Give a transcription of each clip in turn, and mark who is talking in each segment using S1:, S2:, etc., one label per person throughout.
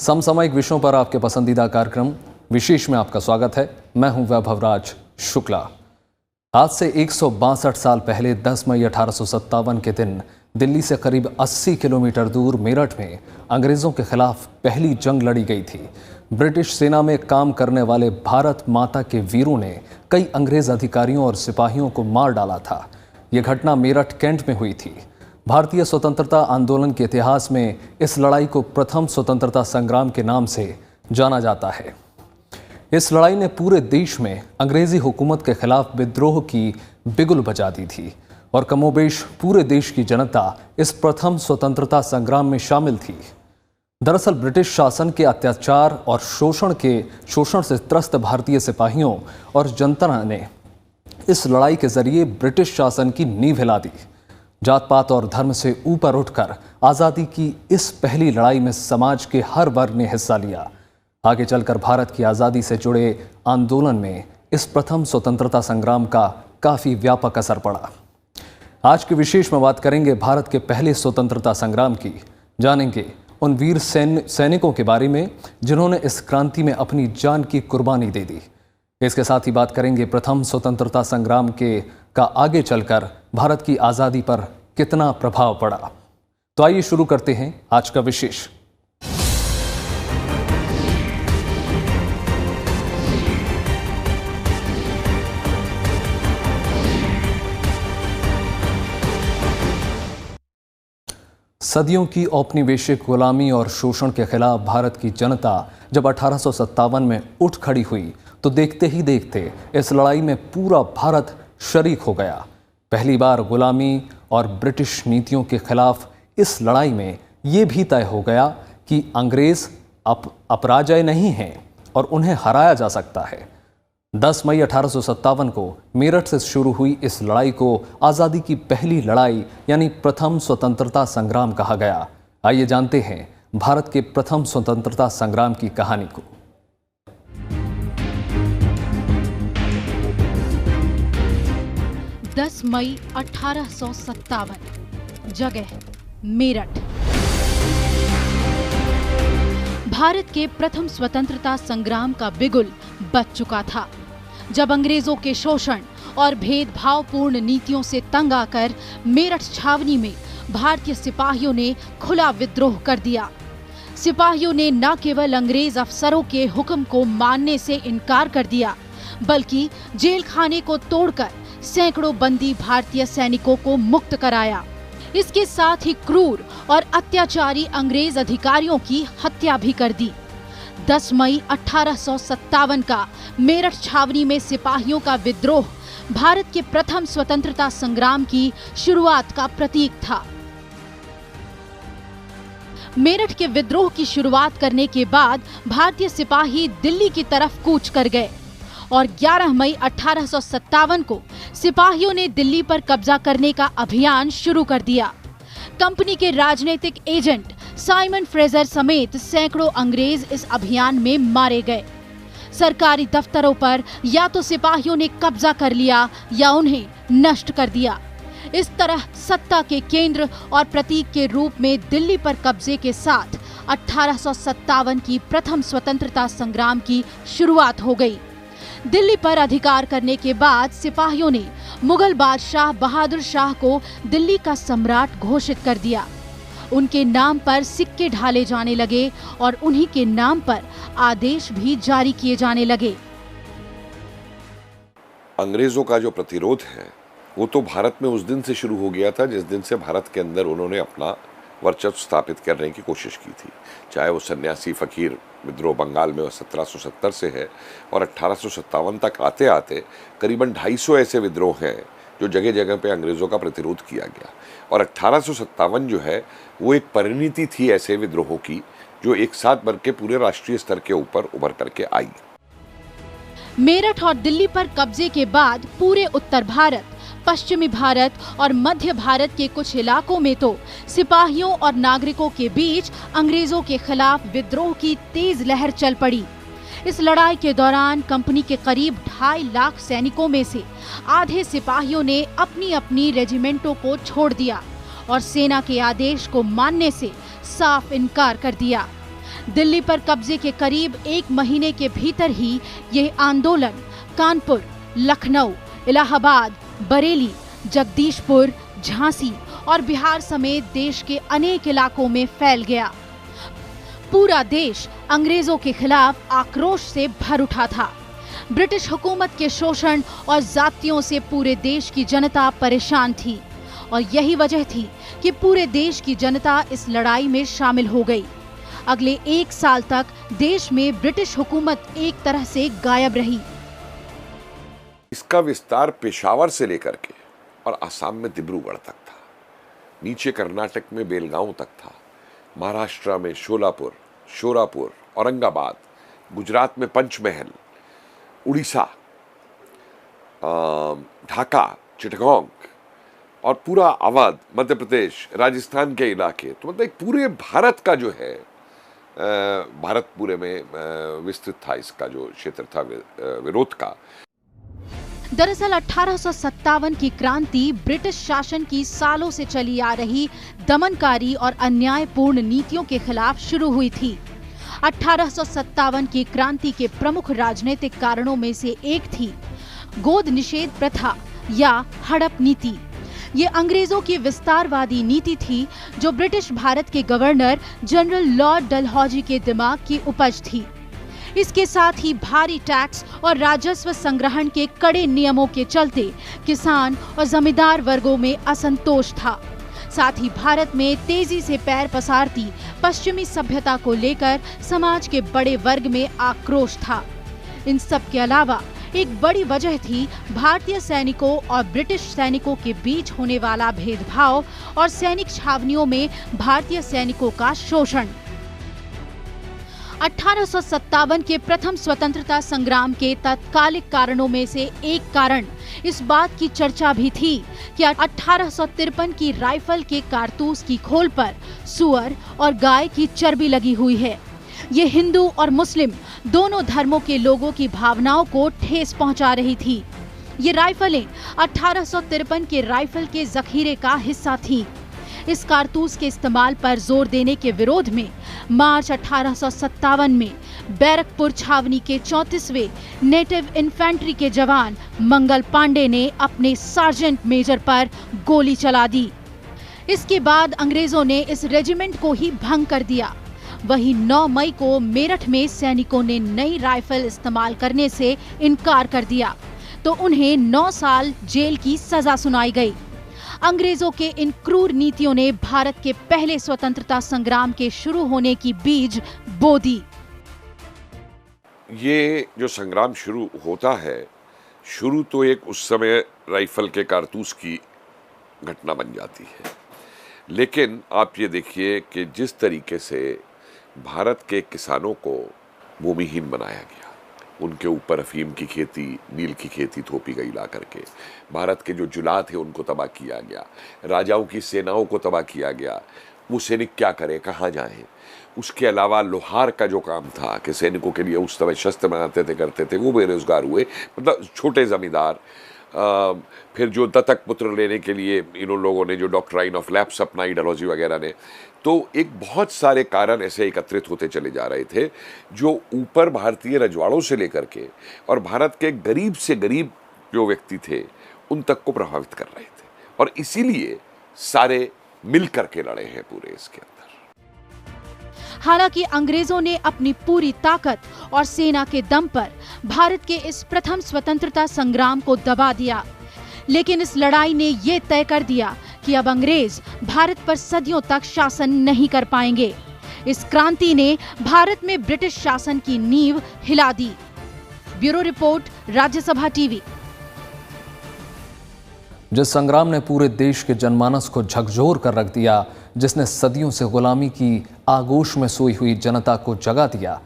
S1: समसामयिक विषयों पर आपके पसंदीदा कार्यक्रम विशेष में आपका स्वागत है। मैं हूं वैभवराज शुक्ला। आज से 162 साल पहले 10 मई 1857 के दिन दिल्ली से करीब 80 किलोमीटर दूर मेरठ में अंग्रेजों के खिलाफ पहली जंग लड़ी गई थी। ब्रिटिश सेना में काम करने वाले भारत माता के वीरों ने कई अंग्रेज अधिकारियों और सिपाहियों को मार डाला था। यह घटना मेरठ कैंट में हुई थी। भारतीय स्वतंत्रता आंदोलन के इतिहास में इस लड़ाई को प्रथम स्वतंत्रता संग्राम के नाम से जाना जाता है। इस लड़ाई ने पूरे देश में अंग्रेजी हुकूमत के खिलाफ विद्रोह की बिगुल बजा दी थी और कमोबेश पूरे देश की जनता इस प्रथम स्वतंत्रता संग्राम में शामिल थी। दरअसल ब्रिटिश शासन के अत्याचार और शोषण से त्रस्त भारतीय सिपाहियों और जनता ने इस लड़ाई के जरिए ब्रिटिश शासन की नींव हिला दी। जात पात और धर्म से ऊपर उठकर आज़ादी की इस पहली लड़ाई में समाज के हर वर्ग ने हिस्सा लिया। आगे चलकर भारत की आज़ादी से जुड़े आंदोलन में इस प्रथम स्वतंत्रता संग्राम का काफ़ी व्यापक असर पड़ा। आज के विशेष में बात करेंगे भारत के पहले स्वतंत्रता संग्राम की। जानेंगे उन वीर सैनिकों के बारे में जिन्होंने इस क्रांति में अपनी जान की कुर्बानी दे दी। इसके साथ ही बात करेंगे प्रथम स्वतंत्रता संग्राम का आगे चलकर भारत की आज़ादी पर कितना प्रभाव पड़ा। तो आइए शुरू करते हैं आज का विशेष। सदियों की औपनिवेशिक गुलामी और शोषण के खिलाफ भारत की जनता जब 1857 में उठ खड़ी हुई तो देखते ही देखते इस लड़ाई में पूरा भारत शरीक हो गया। पहली बार गुलामी और ब्रिटिश नीतियों के खिलाफ इस लड़ाई में ये भी तय हो गया कि अंग्रेज अपराजय नहीं हैं और उन्हें हराया जा सकता है। 10 मई 1857 को मेरठ से शुरू हुई इस लड़ाई को आज़ादी की पहली लड़ाई यानी प्रथम स्वतंत्रता संग्राम कहा गया। आइए जानते हैं भारत के प्रथम स्वतंत्रता संग्राम की कहानी को।
S2: दस मई 1857, जगह मेरठ। भारत के प्रथम स्वतंत्रता संग्राम का बिगुल बज चुका था जब अंग्रेजों के शोषण और भेदभावपूर्ण नीतियों से तंग आकर मेरठ छावनी में भारतीय सिपाहियों ने खुला विद्रोह कर दिया। सिपाहियों ने न केवल अंग्रेज अफसरों के हुक्म को मानने से इनकार कर दिया, बल्कि जेल खाने को तोड़कर सैकड़ों बंदी भारतीय सैनिकों को मुक्त कराया। इसके साथ ही क्रूर और अत्याचारी अंग्रेज अधिकारियों की हत्या भी कर दी। 10 मई 1857 का मेरठ छावनी में सिपाहियों का विद्रोह भारत के प्रथम स्वतंत्रता संग्राम की शुरुआत का प्रतीक था। मेरठ के विद्रोह की शुरुआत करने के बाद भारतीय सिपाही दिल्ली की तरफ कूच कर गए और 11 मई 1857 को सिपाहियों ने दिल्ली पर कब्जा करने का अभियान शुरू कर दिया। कंपनी के राजनीतिक एजेंट साइमन फ्रेजर समेत सैकड़ों अंग्रेज इस अभियान में मारे गए। सरकारी दफ्तरों पर या तो सिपाहियों ने कब्जा कर लिया या उन्हें नष्ट कर दिया। इस तरह सत्ता के केंद्र और प्रतीक के रूप में दिल्ली पर कब्जे के साथ 1857 की प्रथम स्वतंत्रता संग्राम की शुरुआत हो गई। दिल्ली पर अधिकार करने के बाद सिपाहियों ने मुगल बादशाह बहादुर शाह को दिल्ली का सम्राट घोषित कर दिया। उनके नाम पर सिक्के ढाले जाने लगे और उन्हीं के नाम पर आदेश भी जारी किए जाने लगे।
S3: अंग्रेजों का जो प्रतिरोध है वो तो भारत में उस दिन से शुरू हो गया था जिस दिन से भारत के अंदर उन्होंने अपना वर्चस्व स्थापित करने की कोशिश की थी। चाहे वो सन्यासी फकीर विद्रोह बंगाल में 1770 से है और 1857 तक आते आते करीबन 250 ऐसे विद्रोह हैं जो जगह जगह पे अंग्रेज़ों का प्रतिरोध किया गया। और 1857 जो है वो एक परिणति थी ऐसे विद्रोहों की जो एक साथ बढ़ के पूरे राष्ट्रीय स्तर के ऊपर उभर करके आई।
S2: मेरठ और दिल्ली पर कब्जे के बाद पूरे उत्तर भारत, पश्चिमी भारत और मध्य भारत के कुछ इलाकों में तो सिपाहियों और नागरिकों के बीच अंग्रेजों के खिलाफ विद्रोह की तेज लहर चल पड़ी। इस लड़ाई के दौरान कंपनी के करीब 2.5 लाख सैनिकों में से आधे सिपाहियों ने अपनी अपनी रेजिमेंटों को छोड़ दिया और सेना के आदेश को मानने से साफ इनकार कर दिया। दिल्ली पर कब्जे के करीब 1 महीने के भीतर ही यह आंदोलन कानपुर, लखनऊ, इलाहाबाद, बरेली, जगदीशपुर, झांसी और बिहार समेत देश के अनेक इलाकों में फैल गया। पूरा देश अंग्रेजों के खिलाफ आक्रोश से भर उठा था। ब्रिटिश हुकूमत के शोषण और जातियों से पूरे देश की जनता परेशान थी और यही वजह थी कि पूरे देश की जनता इस लड़ाई में शामिल हो गई। अगले 1 साल तक देश में ब्रिटिश हुकूमत एक तरह से गायब रही।
S3: इसका विस्तार पेशावर से लेकर के और असम में डिब्रूगढ़ तक था, नीचे कर्नाटक में बेलगांव तक था, महाराष्ट्र में शोरापुर, औरंगाबाद, गुजरात में पंचमहल, उड़ीसा, ढाका, चिटगांव और पूरा अवध, मध्य प्रदेश, राजस्थान के इलाके। तो मतलब एक पूरे भारत का जो है, भारत पूरे में विस्तृत था इसका जो क्षेत्र था विरोध का।
S2: दरअसल 1857 की क्रांति ब्रिटिश शासन की सालों से चली आ रही दमनकारी और अन्यायपूर्ण नीतियों के खिलाफ शुरू हुई थी। 1857 की क्रांति के प्रमुख राजनीतिक कारणों में से एक थी गोद निषेध प्रथा या हड़प नीति। ये अंग्रेजों की विस्तारवादी नीति थी जो ब्रिटिश भारत के गवर्नर जनरल लॉर्ड डलहौजी के दिमाग की उपज थी। इसके साथ ही भारी टैक्स और राजस्व संग्रहण के कड़े नियमों के चलते किसान और जमींदार वर्गों में असंतोष था। साथ ही भारत में तेजी से पैर पसारती पश्चिमी सभ्यता को लेकर समाज के बड़े वर्ग में आक्रोश था। इन सब के अलावा एक बड़ी वजह थी भारतीय सैनिकों और ब्रिटिश सैनिकों के बीच होने वाला भेदभाव और सैनिक छावनियों में भारतीय सैनिकों का शोषण। 1857 के प्रथम स्वतंत्रता संग्राम के तात्कालिक कारणों में से एक कारण इस बात की चर्चा भी थी कि 1853 की राइफल के कारतूस की खोल पर सुअर और गाय की चर्बी लगी हुई है। ये हिंदू और मुस्लिम दोनों धर्मों के लोगों की भावनाओं को ठेस पहुंचा रही थी। ये राइफलें 1853 के राइफल के जखीरे का हिस्सा थीं। इस कारतूस के इस्तेमाल पर जोर देने के विरोध में मार्च 1857 में बैरकपुर छावनी के 34वें नेटिव इन्फेंट्री के जवान मंगल पांडे ने अपने सार्जेंट मेजर पर गोली चला दी। इसके बाद अंग्रेजों ने इस रेजिमेंट को ही भंग कर दिया। वहीं 9 मई को मेरठ में सैनिकों ने नई राइफल इस्तेमाल करने से इनकार कर दिया तो उन्हें 9 साल जेल की सजा सुनाई गई। अंग्रेजों के इन क्रूर नीतियों ने भारत के पहले स्वतंत्रता संग्राम के शुरू होने की बीज बो दी।
S3: ये जो संग्राम शुरू होता है, शुरू तो एक उस समय राइफल के कारतूस की घटना बन जाती है, लेकिन आप ये देखिए कि जिस तरीके से भारत के किसानों को भूमिहीन बनाया गया, उनके ऊपर अफीम की खेती, नील की खेती थोपी गई ला करके, भारत के जो जुला थे उनको तबाह किया गया, राजाओं की सेनाओं को तबाह किया गया। वो सैनिक क्या करें, कहाँ जाएं? उसके अलावा लोहार का जो काम था कि सैनिकों के लिए उस समय शस्त्र बनाते थे, करते थे, वो बेरोजगार हुए। मतलब छोटे जमींदार, फिर जो दत्तक पुत्र लेने के लिए इन लोगों ने जो डॉक्ट्राइन ऑफ लैप्स अपनाई, डलहौजी वगैरह ने, तो एक बहुत सारे कारण ऐसे एकत्रित होते चले जा रहे थे जो ऊपर भारतीय रजवाड़ों से लेकर के और भारत के गरीब से गरीब जो व्यक्ति थे उन तक को प्रभावित कर रहे थे, और इसीलिए सारे मिल करके लड़े हैं पूरे इसके अंदर।
S2: हालांकि अंग्रेजों ने अपनी पूरी ताकत और सेना के दम पर भारत के इस प्रथम स्वतंत्रता संग्राम को दबा दिया, लेकिन इस लड़ाई ने ये तय कर दिया कि अब अंग्रेज भारत पर सदियों तक शासन नहीं कर पाएंगे। इस क्रांति ने भारत में ब्रिटिश शासन की नींव हिला दी। Bureau report, Rajya Sabha TV.
S1: जिस संग्राम ने पूरे देश के जनमानस को झकझोर कर रख दिया, जिसने सदियों से गुलामी की आगोश में सोई हुई जनता को जगा दिया,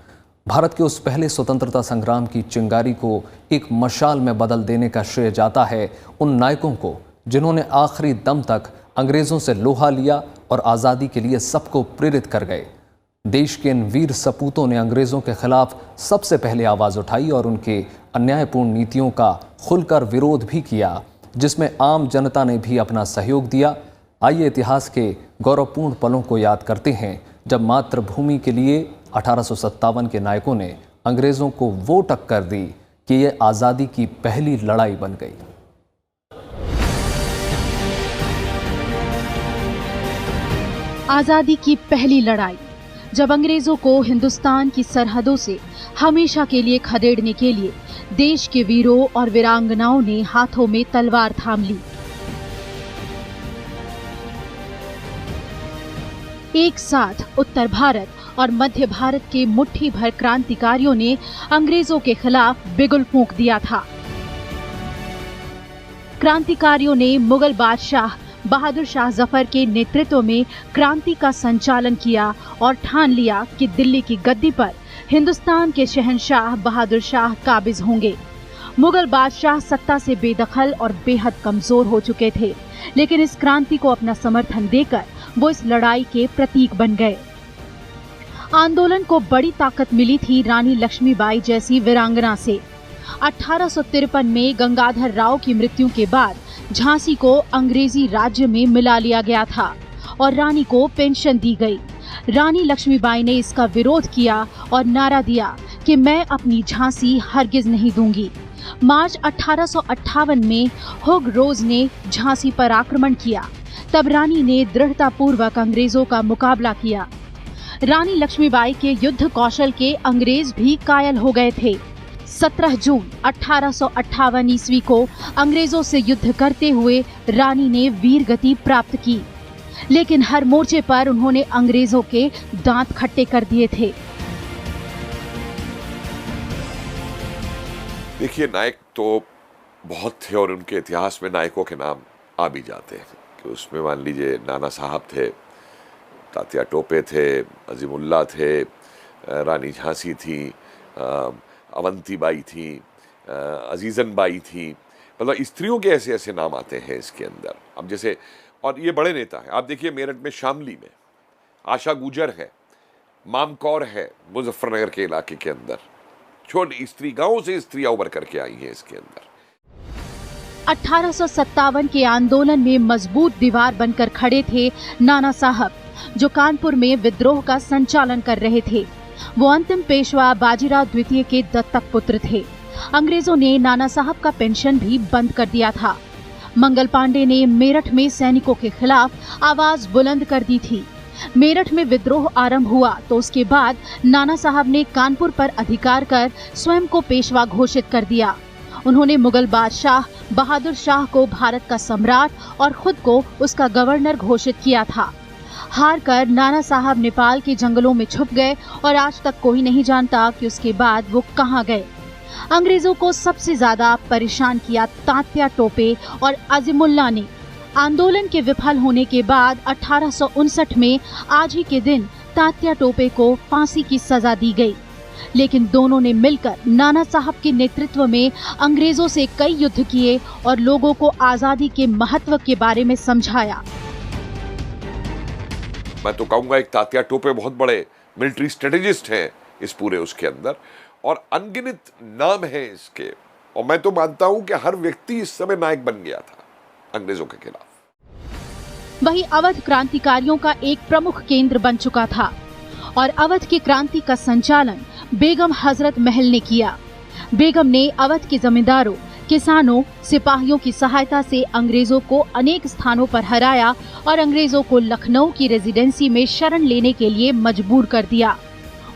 S1: भारत के उस पहले स्वतंत्रता संग्राम की चिंगारी को एक मशाल में बदल देने का श्रेय जाता है उन नायकों को जिन्होंने आखिरी दम तक अंग्रेजों से लोहा लिया और आज़ादी के लिए सबको प्रेरित कर गए। देश के इन वीर सपूतों ने अंग्रेजों के खिलाफ सबसे पहले आवाज़ उठाई और उनके अन्यायपूर्ण नीतियों का खुलकर विरोध भी किया, जिसमें आम जनता ने भी अपना सहयोग दिया। आइए इतिहास के गौरवपूर्ण पलों को याद करते हैं जब मातृभूमि के लिए 1857 के नायकों ने अंग्रेजों को वो टक्कर दी कि ये आज़ादी की पहली लड़ाई बन गई।
S2: आज़ादी की पहली लड़ाई, जब अंग्रेजों को हिंदुस्तान की सरहदों से हमेशा के लिए खदेड़ने के लिए देश के वीरों और वीरांगनाओं ने हाथों में तलवार थाम ली। एक साथ उत्तर भारत और मध्य भारत के मुट्ठी भर क्रांतिकारियों ने अंग्रेजों के खिलाफ बिगुल फूंक दिया था। क्रांतिकारियों ने मुगल बादशाह बहादुर शाह जफर के नेतृत्व में क्रांति का संचालन किया और ठान लिया कि दिल्ली की गद्दी पर हिंदुस्तान के शहंशाह बहादुर शाह काबिज होंगे। मुगल बादशाह सत्ता से बेदखल और बेहद कमजोर हो चुके थे, लेकिन इस क्रांति को अपना समर्थन देकर वो इस लड़ाई के प्रतीक बन गए। आंदोलन को बड़ी ताकत मिली थी रानी लक्ष्मीबाई जैसी वीरांगना से। 1853 में गंगाधर राव की मृत्यु के बाद झांसी को अंग्रेजी राज्य में मिला लिया गया था और रानी को पेंशन दी गई। रानी लक्ष्मीबाई ने इसका विरोध किया और नारा दिया कि मैं अपनी झांसी हरगिज नहीं दूंगी। मार्च 1858 में हुग रोज ने झांसी पर आक्रमण किया। तब रानी ने दृढ़तापूर्वक अंग्रेजों का मुकाबला किया। रानी लक्ष्मीबाई के युद्ध कौशल के अंग्रेज भी कायल हो गए थे। 17 जून 1858 ईस्वी को अंग्रेजों से युद्ध करते हुए रानी ने वीर गति प्राप्त की, लेकिन हर मोर्चे पर उन्होंने अंग्रेजों के दांत खट्टे कर दिए थे।
S3: देखिए, नायक तो बहुत थे और उनके इतिहास में नायकों के नाम आ भी जाते हैं कि उसमें मान लीजिए नाना साहब थे, तात्या टोपे थे, अजीमुल्ला थे, रानी झांसी थी, अवंती बाई थी, अजीजन बाई थी। मतलब स्त्रियों के ऐसे ऐसे नाम आते हैं इसके अंदर। अब जैसे, और ये बड़े नेता हैं। आप देखिए मेरठ में शामली में आशा गुजर है, मामकौर है मुजफ्फरनगर के इलाके के अंदर। छोटी स्त्री, गांव से स्त्रियां उभर करके आई हैं इसके अंदर।
S2: 1857 के आंदोलन में मजबूत दीवार बनकर खड़े थे नाना साहब, जो कानपुर में विद्रोह का संचालन कर रहे थे। वो अंतिम पेशवा बाजीराव द्वितीय के दत्तक पुत्र थे। अंग्रेजों ने नाना साहब का पेंशन भी बंद कर दिया था। मंगल पांडे ने मेरठ में सैनिकों के खिलाफ आवाज बुलंद कर दी थी। मेरठ में विद्रोह आरंभ हुआ तो उसके बाद नाना साहब ने कानपुर पर अधिकार कर स्वयं को पेशवा घोषित कर दिया। उन्होंने मुगल बादशाह बहादुर शाह को भारत का सम्राट और खुद को उसका गवर्नर घोषित किया था। हार कर नाना साहब नेपाल के जंगलों में छुप गए और आज तक कोई नहीं जानता कि उसके बाद वो कहाँ गए। अंग्रेजों को सबसे ज्यादा परेशान किया तात्या टोपे और अजीमुल्ला ने। आंदोलन के विफल होने के बाद 1859 में आज ही के दिन तात्या टोपे को फांसी की सजा दी गई, लेकिन दोनों ने मिलकर नाना साहब के नेतृत्व में अंग्रेजों से कई युद्ध किए और लोगों को आजादी के महत्व के बारे में समझाया।
S3: मैं तो कहूंगा एक तात्या टोपे बहुत बड़े मिलिट्री स्ट्रेटेजिस्ट हैं इस पूरे उसके अंदर, और अनगिनत नाम है इसके। और मैं तो मानता हूं कि हर व्यक्ति इस समय नायक बन गया था अंग्रेजों के खिलाफ।
S2: वही अवध क्रांतिकारियों का एक प्रमुख केंद्र बन चुका था और अवध की क्रांति का संचालन बेगम हजरत महल ने किया। बेगम ने अवध के जमींदारों, किसानों, सिपाहियों की सहायता से अंग्रेजों को अनेक स्थानों पर हराया और अंग्रेजों को लखनऊ की रेजिडेंसी में शरण लेने के लिए मजबूर कर दिया।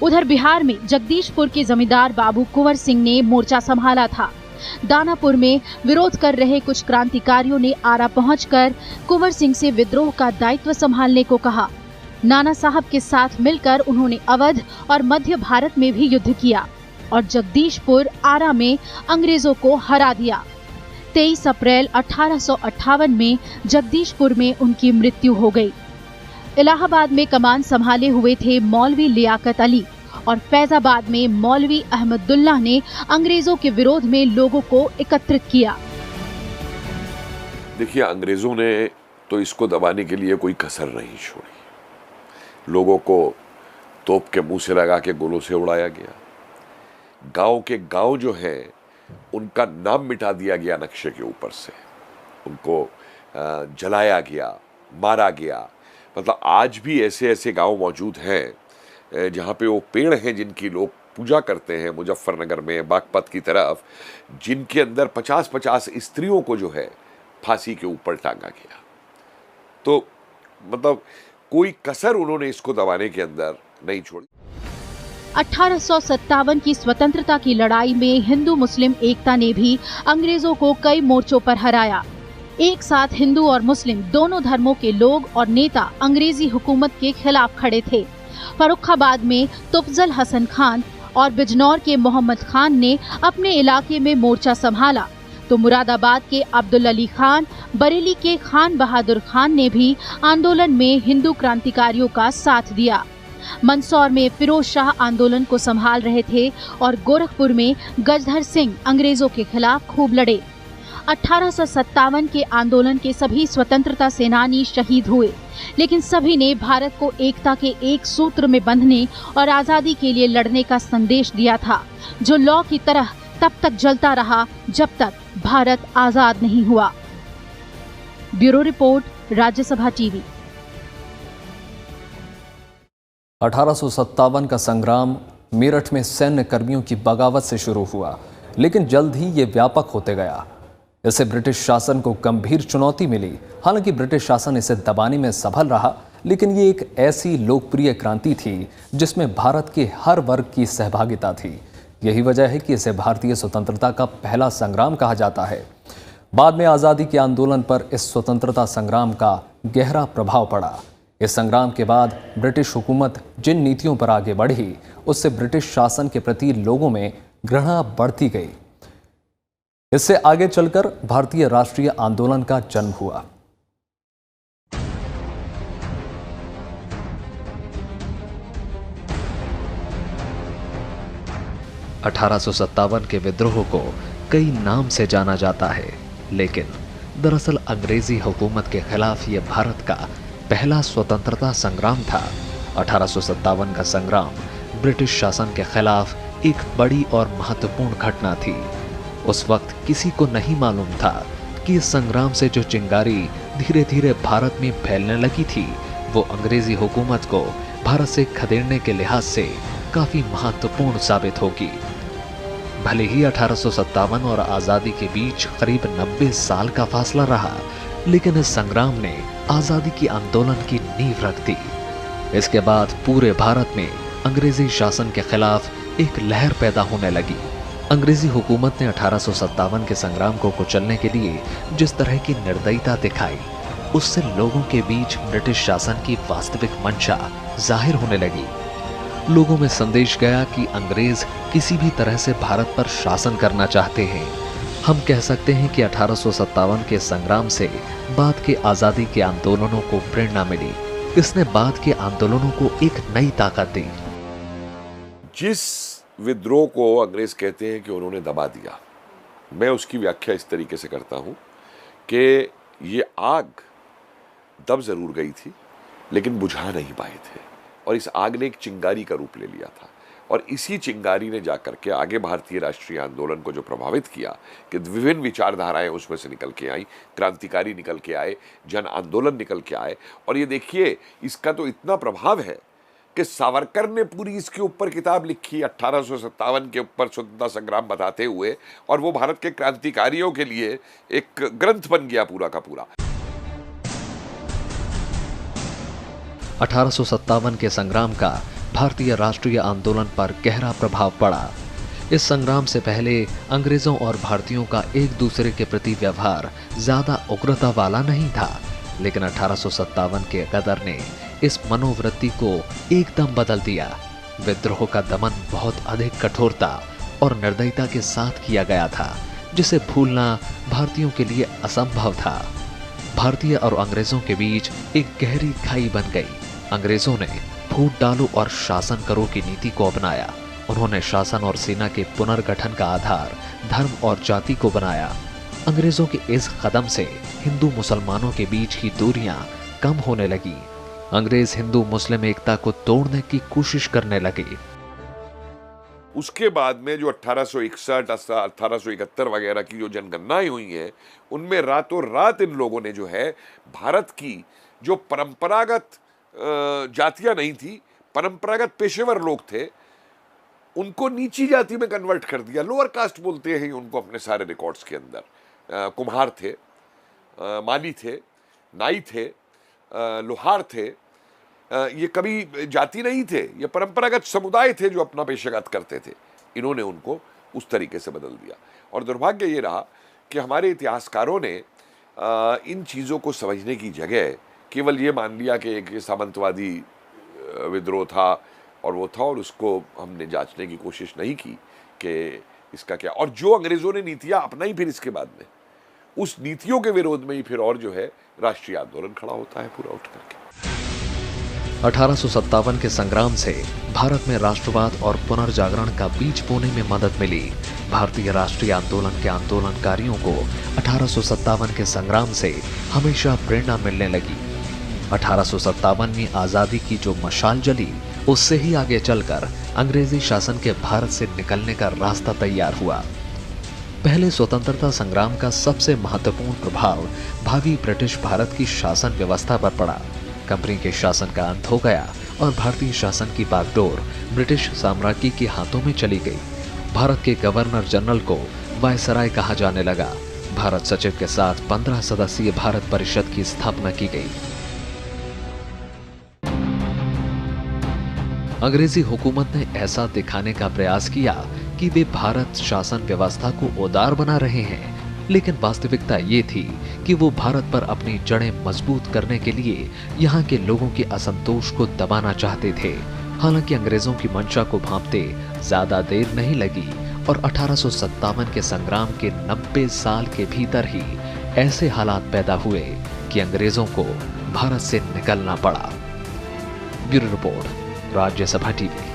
S2: उधर बिहार में जगदीशपुर के जमींदार बाबू कुंवर सिंह ने मोर्चा संभाला था। दानापुर में विरोध कर रहे कुछ क्रांतिकारियों ने आरा पहुंचकर कुंवर सिंह से विद्रोह का दायित्व संभालने को कहा। नाना साहब के साथ मिलकर उन्होंने अवध और मध्य भारत में भी युद्ध किया और जगदीशपुर, आरा में अंग्रेजों को हरा दिया। 23 अप्रैल 1858 में जगदीशपुर में उनकी मृत्यु हो गई। इलाहाबाद में कमान संभाले हुए थे मौलवी लियाकत अली और फैजाबाद में मौलवी अहमदुल्ला ने अंग्रेजों के विरोध में लोगों को एकत्रित किया।
S3: देखिए, अंग्रेजों ने तो इसको दबाने के लिए कोई कसर नहीं छोड़ी। लोगों को तोप के मुंह से लगा के गोलों से उड़ाया गया। गांव के गांव जो है उनका नाम मिटा दिया गया नक्शे के ऊपर से। उनको जलाया गया, मारा गया। मतलब आज भी ऐसे ऐसे गांव मौजूद हैं जहाँ पे वो पेड़ हैं जिनकी लोग पूजा करते हैं मुजफ्फरनगर में बागपत की तरफ, जिनके अंदर 50-50 स्त्रियों को जो है फांसी के ऊपर टांगा गया। तो मतलब कोई कसर उन्होंने इसको दबाने के अंदर नहीं छोड़ी।
S2: 1857 की स्वतंत्रता की लड़ाई में हिंदू मुस्लिम एकता ने भी अंग्रेजों को कई मोर्चों पर हराया। एक साथ हिंदू और मुस्लिम दोनों धर्मों के लोग और नेता अंग्रेजी हुकूमत के खिलाफ खड़े थे। फर्रुखाबाद में तुफजल हसन खान और बिजनौर के मोहम्मद खान ने अपने इलाके में मोर्चा संभाला, तो मुरादाबाद के अब्दुल अली खान, बरेली के खान बहादुर खान ने भी आंदोलन में हिंदू क्रांतिकारियों का साथ दिया। मंदसौर में फिरोज शाह आंदोलन को संभाल रहे थे और गोरखपुर में गजधर सिंह अंग्रेजों के खिलाफ खूब लड़े। 1857 के आंदोलन के सभी स्वतंत्रता सेनानी शहीद हुए, लेकिन सभी ने भारत को एकता के एक सूत्र में बंधने और आजादी के लिए लड़ने का संदेश दिया था, जो लौ की तरह तब तक जलता रहा जब तक भारत आजाद नहीं हुआ। Bureau report, Rajya Sabha TV.
S1: 1857 का संग्राम मेरठ में सैन्य कर्मियों की बगावत से शुरू हुआ, लेकिन जल्द ही ये व्यापक होते गया। इससे ब्रिटिश शासन को गंभीर चुनौती मिली। हालांकि ब्रिटिश शासन इसे दबाने में सफल रहा, लेकिन ये एक ऐसी लोकप्रिय क्रांति थी जिसमें भारत के हर वर्ग की सहभागिता थी। यही वजह है कि इसे भारतीय स्वतंत्रता का पहला संग्राम कहा जाता है। बाद में आज़ादी के आंदोलन पर इस स्वतंत्रता संग्राम का गहरा प्रभाव पड़ा। इस संग्राम के बाद ब्रिटिश हुकूमत जिन नीतियों पर आगे बढ़ी, उससे ब्रिटिश शासन के प्रति लोगों में घृणा बढ़ती गई। इससे आगे चलकर भारतीय राष्ट्रीय आंदोलन का जन्म हुआ। (1857) के विद्रोह को कई नाम से जाना जाता है, लेकिन दरअसल अंग्रेजी हुकूमत के खिलाफ यह भारत का पहला स्वतंत्रता संग्राम था। 1857 का संग्राम ब्रिटिश शासन के खिलाफ एक बड़ी और महत्वपूर्ण घटना थी। उस वक्त किसी को नहीं मालूम था कि इस संग्राम से जो चिंगारी धीरे धीरे भारत में फैलने लगी थी, वो अंग्रेजी हुकूमत को भारत से खदेड़ने के लिहाज से काफी महत्वपूर्ण साबित होगी। भले ही 1857 और आजादी के बीच करीब 90 साल का फासला रहा, लेकिन इस संग्राम ने आजादी की आंदोलन की नींव रख दी। इसके बाद पूरे भारत में अंग्रेजी शासन के खिलाफ एक लहर पैदा होने लगी। अंग्रेजी हुकूमत ने 1857 के संग्राम को कुचलने के लिए जिस तरह की निर्दयता दिखाई, उससे लोगों के बीच ब्रिटिश शासन की वास्तविक मंशा जाहिर होने लगी। लोगों में संदेश गया कि अंग्रेज किसी भी तरह से भारत पर शासन करना चाहते हैं। हम कह सकते हैं कि 1857 के संग्राम से बाद के आजादी के आंदोलनों को प्रेरणा मिली। इसने बाद के आंदोलनों को एक नई ताकत दी।
S3: जिस विद्रोह को अंग्रेज कहते हैं कि उन्होंने दबा दिया, मैं उसकी व्याख्या इस तरीके से करता हूं कि ये आग दब जरूर गई थी, लेकिन बुझा नहीं पाए थे, और इस आग ने एक चिंगारी का रूप ले लिया था। और इसी चिंगारी ने जाकर के आगे भारतीय राष्ट्रीय आंदोलन को जो प्रभावित किया कि विभिन्न विचारधाराएं उसमें से निकल के आई, क्रांतिकारी निकल के आए, जन आंदोलन निकल के आए। और ये देखिए, इसका तो इतना प्रभाव है कि सावरकर ने पूरी इसके ऊपर किताब लिखी 1857 के ऊपर स्वतंत्रता संग्राम बताते हुए, और वो भारत के क्रांतिकारियों के लिए एक ग्रंथ बन गया पूरा का पूरा।
S1: 1857 के संग्राम का भारतीय राष्ट्रीय आंदोलन पर गहरा प्रभाव पड़ा। इस संग्राम से पहले अंग्रेजों और भारतीयों का एक दूसरे के प्रति व्यवहार ज्यादा उग्रता वाला नहीं था, लेकिन 1857 के गदर ने इस मनोवृत्ति को एकदम बदल दिया। विद्रोह का दमन बहुत अधिक कठोरता और निर्दयता के साथ किया गया था, जिसे भूलना भारतीयों के लिए असंभव था। भारतीय और अंग्रेजों के बीच एक गहरी खाई बन गई। अंग्रेजों ने फूट डालो और शासन करो की नीति को अपनाया। उन्होंने शासन और सेना के पुनर्गठन का आधार धर्म और जाति को बनाया। अंग्रेजों के इस कदम से हिंदू मुसलमानों के बीच की दूरियां कम होने लगी। अंग्रेज हिंदू मुस्लिम एकता को तोड़ने की कोशिश करने लगे।
S3: उसके बाद में जो 1861, 1871 वगैरह की जो जनगणनाएं हुई हैं, उनमें रातों रात इन लोगों ने जो है भारत की जो परंपरागत जातियां नहीं थी, परंपरागत पेशेवर लोग थे, उनको नीची जाति में कन्वर्ट कर दिया। लोअर कास्ट बोलते हैं उनको अपने सारे रिकॉर्ड्स के अंदर। कुम्हार थे, माली थे, नाई थे, लोहार थे, ये कभी जाति नहीं थे, ये परंपरागत समुदाय थे जो अपना पेशागत करते थे। इन्होंने उनको उस तरीके से बदल दिया। और दुर्भाग्य ये रहा कि हमारे इतिहासकारों ने इन चीज़ों को समझने की जगह केवल ये मान लिया कि एक सामंतवादी विद्रोह था और वो था, और उसको हमने जांचने की कोशिश नहीं की कि इसका क्या। और जो अंग्रेज़ों ने नीतियाँ अपनाई फिर इसके बाद में, उस नीतियों के विरोध में ही फिर और जो है राष्ट्रीय आंदोलन खड़ा होता है पूरा उठ करके।
S1: 1857 के संग्राम से भारत में राष्ट्रवाद और पुनर्जागरण का बीज बोने में मदद मिली। भारतीय राष्ट्रीय आंदोलन के आंदोलनकारियों को 1857 के संग्राम से हमेशा प्रेरणा मिलने लगी। 1857 में आजादी की जो मशाल जली, उससे ही आगे चलकर अंग्रेजी शासन के भारत से निकलने का रास्ता तैयार हुआ। पहले स्वतंत्रता संग्राम का सबसे महत्वपूर्ण प्रभाव भावी ब्रिटिश भारत की शासन व्यवस्था पर पड़ा। कंपनी के शासन का अंत हो गया और भारतीय शासन की बागडोर ब्रिटिश साम्राज्य के हाथों में चली गई। भारत के गवर्नर जनरल को वायसराय कहा जाने लगा। भारत सचिव के साथ 15 सदस्यीय भारत परिषद की स्थापना की गई। अंग्रेजी हुकूमत ने ऐसा दिखाने का प्रयास किया कि वे भारत शासन व्यवस्था को उदार बना रहे हैं, लेकिन वास्तविकता ये थी कि वो भारत पर अपनी जड़ें मजबूत करने के लिए यहाँ के लोगों के असंतोष को दबाना चाहते थे। हालांकि अंग्रेजों की मंशा को भांपते ज्यादा देर नहीं लगी और 1857 के संग्राम के 90 साल के भीतर ही ऐसे हालात पैदा हुए कि अंग्रेजों को भारत से निकलना पड़ा। Bureau report, Rajya Sabha TV.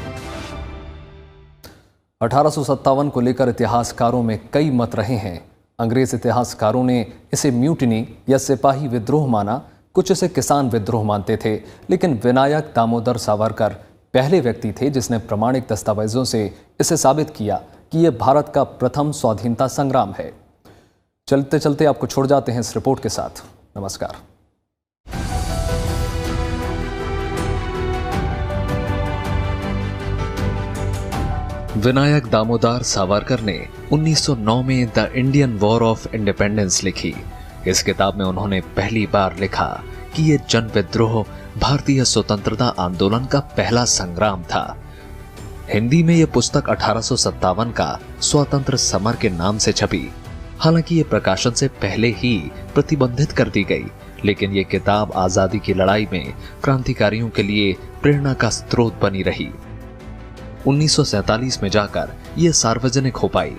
S1: 1857 को लेकर इतिहासकारों में कई मत रहे हैं। अंग्रेज इतिहासकारों ने इसे म्यूटिनी या सिपाही विद्रोह माना, कुछ इसे किसान विद्रोह मानते थे, लेकिन विनायक दामोदर सावरकर पहले व्यक्ति थे जिसने प्रमाणिक दस्तावेजों से इसे साबित किया कि यह भारत का प्रथम स्वाधीनता संग्राम है। चलते चलते आपको छोड़ जाते हैं इस रिपोर्ट के साथ। नमस्कार। विनायक दामोदर सावरकर ने 1909 में the Indian war of independence लिखी। इस किताब में उन्होंने पहली बार लिखा कि ये जन विद्रोह भारतीय स्वतंत्रता आंदोलन का पहला संग्राम था। हिंदी में यह पुस्तक 1857 का स्वतंत्र समर के नाम से छपी। हालांकि ये प्रकाशन से पहले ही प्रतिबंधित कर दी गई, लेकिन ये किताब आजादी की लड़ाई में क्रांतिकारियों के लिए प्रेरणा का स्रोत बनी रही। 1947 में जाकर ये सार्वजनिक हो पाई।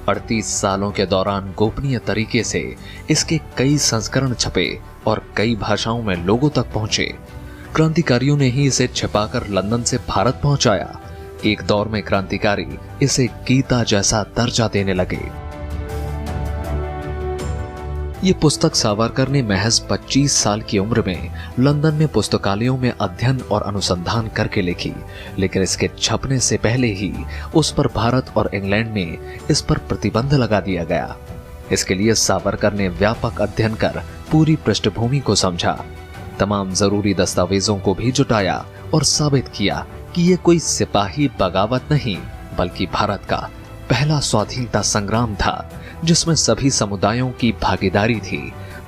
S1: 38 सालों के दौरान गोपनीय तरीके से इसके कई संस्करण छपे और कई भाषाओं में लोगों तक पहुंचे। क्रांतिकारियों ने ही इसे छिपाकर लंदन से भारत पहुंचाया। एक दौर में क्रांतिकारी इसे गीता जैसा दर्जा देने लगे। ये पुस्तक सावरकर ने महज 25 साल की उम्र में लंदन में पुस्तकालयों में अध्ययन और अनुसंधान करके लिखी, लेकिन इसके छपने से पहले ही उस पर भारत और इंग्लैंड में इस पर प्रतिबंध लगा दिया गया। इसके लिए सावरकर ने व्यापक अध्ययन कर पूरी पृष्ठभूमि को समझा, तमाम जरूरी दस्तावेजों को भी जुटाया और साबित किया कि ये कोई सिपाही बगावत नहीं, बल्कि भारत का पहला स्वाधीनता संग्राम था जिसमें सभी समुदायों की भागीदारी थी।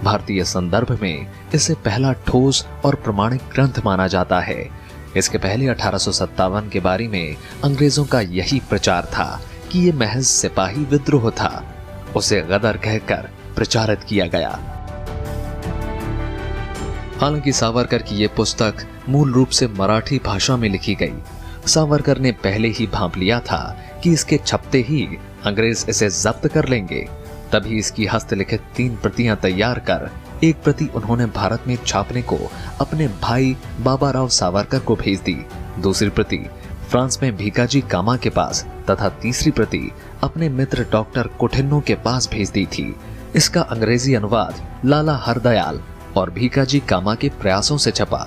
S1: भारतीय संदर्भ में इसे पहला ठोस और प्रमाणिक ग्रंथ माना जाता है। इसके पहले 1857 के बारे में अंग्रेजों का यही प्रचार था कि ये महज सिपाही विद्रोह था। उसे गदर कहकर प्रचारित किया गया। हालांकि सावरकर की यह पुस्तक मूल रूप से मराठी भाषा में लिखी गई। सावरकर ने पहले ही भांप लिया था कि इसके छपते ही अंग्रेज इसे जब्त कर लेंगे। तभी इसकी हस्तलिखित 3 प्रतियां तैयार कर एक प्रति उन्होंने भारत में छापने को अपने भाई बाबा राव सावरकर को भेज दी। दूसरी प्रति फ्रांस में भीकाजी कामा के पास तथा तीसरी प्रति अपने मित्र डॉक्टर कोठिन्नो के पास भेज दी थी। इसका अंग्रेजी अनुवाद लाला हरदयाल और भीकाजी कामा के प्रयासों से छपा।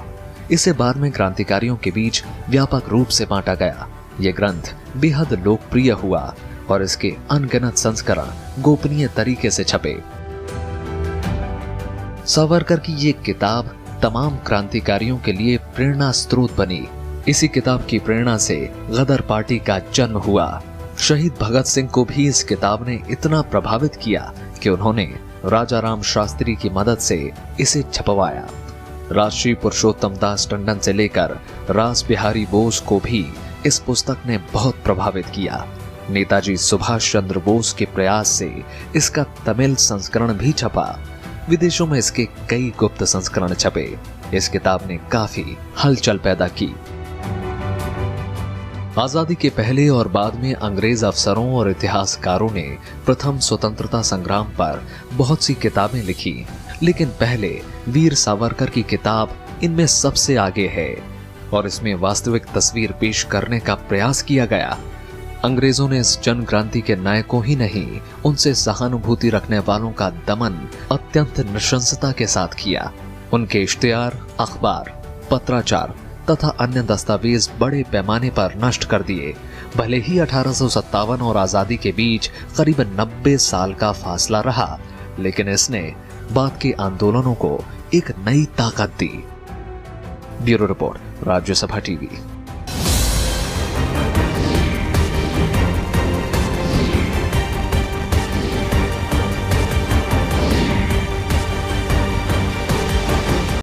S1: इसे बाद में क्रांतिकारियों के बीच व्यापक रूप से बांटा गया। ये ग्रंथ बेहद लोकप्रिय हुआ और इसके अनगिनत संस्करण गोपनीय तरीके से छपे। सावरकर की ये किताब तमाम क्रांतिकारियों के लिए प्रेरणा स्रोत बनी। इसी किताब की प्रेरणा से गदर पार्टी का जन्म हुआ। शहीद भगत सिंह को भी इस किताब ने इतना प्रभावित किया कि उन्होंने राजा राम शास्त्री की मदद से इसे छपवाया। राष्ट्रीय पुरुषोत्तम दास टंडन से लेकर रास बिहारी बोस को भी इस पुस्तक ने बहुत प्रभावित किया। नेताजी सुभाष चंद्र बोस के प्रयास से इसका तमिल संस्करण भी छपा। विदेशों में इसके कई गुप्त संस्करण छपे। इस किताब ने काफी हलचल पैदा की। आजादी के पहले और बाद में अंग्रेज अफसरों और इतिहासकारों ने प्रथम स्वतंत्रता संग्राम पर बहुत सी किताबें लिखी, लेकिन पहले वीर सावरकर की किताब इनमें सबसे आगे है और इसमें वास्तविक तस्वीर पेश करने का प्रयास किया गया। अंग्रेजों ने इस जन क्रांति के नायकों ही नहीं, उनसे सहानुभूति रखने वालों का दमन अत्यंत नृशंसता के साथ किया। उनके इश्तिहार, अखबार, पत्राचार तथा अन्य दस्तावेज बड़े पैमाने पर नष्ट कर दिए। भले ही 1857 और आजादी के बीच करीबन 90 साल का फासला रहा, लेकिन इसने बाद के आंदोलनों को एक नई ताकत दी। Bureau report, Rajya Sabha TV.